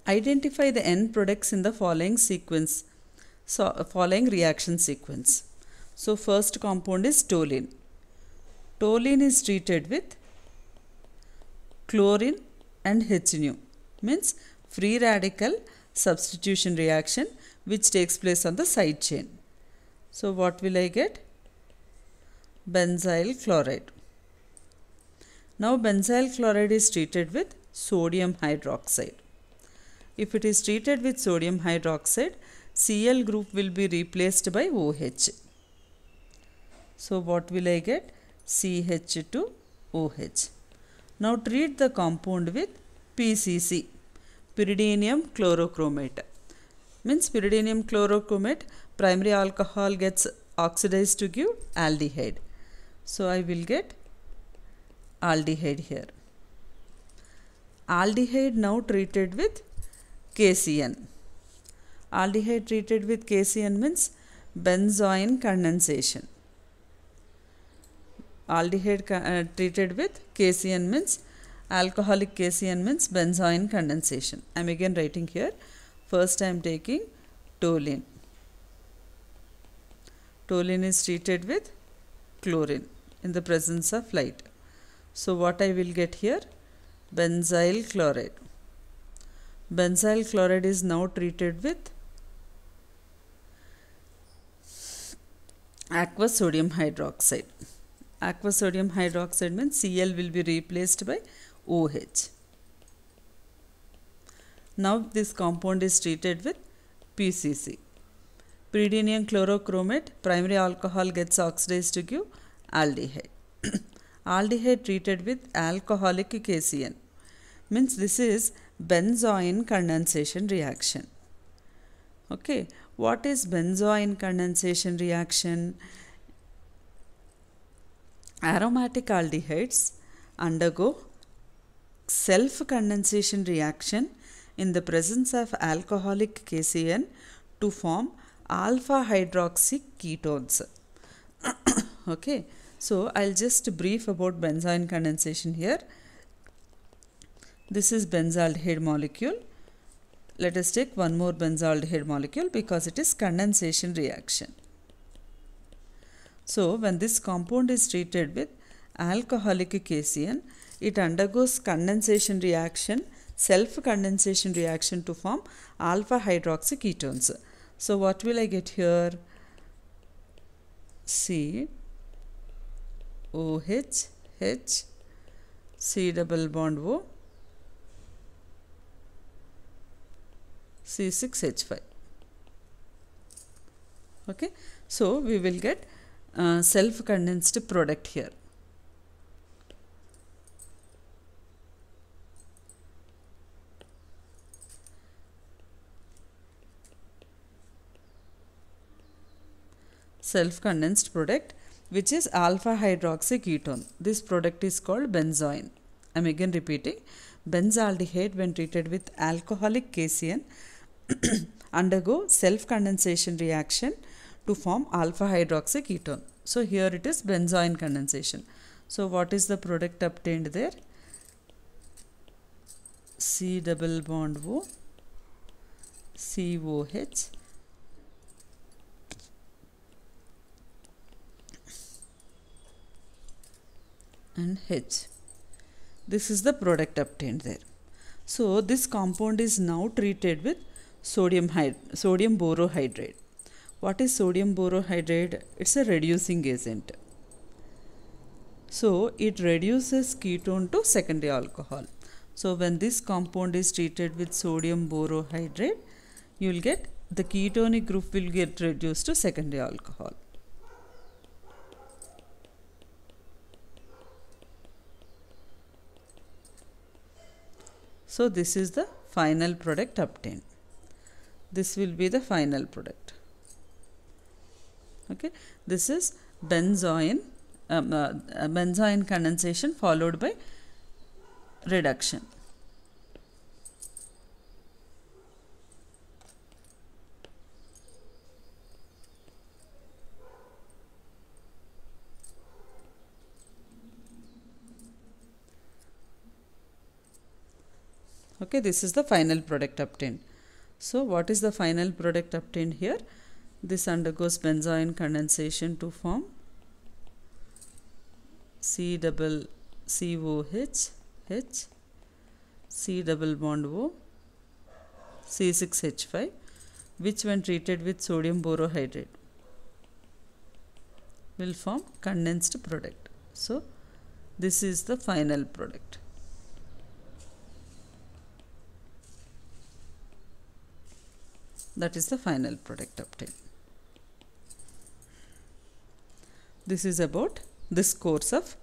Identify the end products in the following sequence. So, following reaction sequence. So, first compound is toluene. Toluene is treated with chlorine and HNO, means free radical substitution reaction which takes place on the side chain. So, what will I get? Benzyl chloride. Now, benzyl chloride is treated with sodium hydroxide. If it is treated with sodium hydroxide, Cl group will be replaced by OH. So, what will I get? CH2OH. Now, treat the compound with PCC, pyridinium chlorochromate. Means pyridinium chlorochromate, primary alcohol gets oxidized to give aldehyde. So, I will get aldehyde here. Aldehyde now treated with KCN. Aldehyde treated with KCN means benzoin condensation. Aldehyde treated with KCN means alcoholic KCN means benzoin condensation. I am again writing here. First I am taking toluene. Toluene is treated with chlorine in the presence of light. So what I will get here? Benzyl chloride. Benzyl chloride is now treated with aqueous sodium hydroxide. Aqueous sodium hydroxide means Cl will be replaced by OH. Now this compound is treated with PCC. Pyridinium chlorochromate, primary alcohol gets oxidized to give aldehyde. Aldehyde treated with alcoholic KCN. Means this is benzoin condensation reaction. Okay, what is benzoin condensation reaction? Aromatic aldehydes undergo self-condensation reaction in the presence of alcoholic KCN to form alpha hydroxy ketones. Okay, so I'll just brief about benzoin condensation here. This is benzaldehyde molecule. Let us take one more benzaldehyde molecule because it is condensation reaction. So, when this compound is treated with alcoholic KCN, it undergoes condensation reaction, self-condensation reaction to form alpha hydroxy ketones. So, what will I get here? C OH H C double bond O C6H5. Okay, so we will get self-condensed product here. Self-condensed product which is alpha hydroxy ketone. This product is called benzoin. I am again repeating. Benzaldehyde when treated with alcoholic KCN undergo self-condensation reaction to form alpha hydroxy ketone. So here it is benzoin condensation. So what is the product obtained there? C double bond O COH and H. This is the product obtained there. So this compound is now treated with sodium borohydride. What is sodium borohydride? It's a reducing agent. So it reduces ketone to secondary alcohol. So when this compound is treated with sodium borohydride, you will get the ketonic group will get reduced to secondary alcohol. So this is the final product obtained. This will be the final product. Okay, this is benzoin condensation followed by reduction. Okay, this is the final product obtained. So what is the final product obtained here? This undergoes benzoin condensation to form C double COH H C double bond O C6H5, which when treated with sodium borohydride will form condensed product. So this is the final product. That is the final product obtained. This is about this course of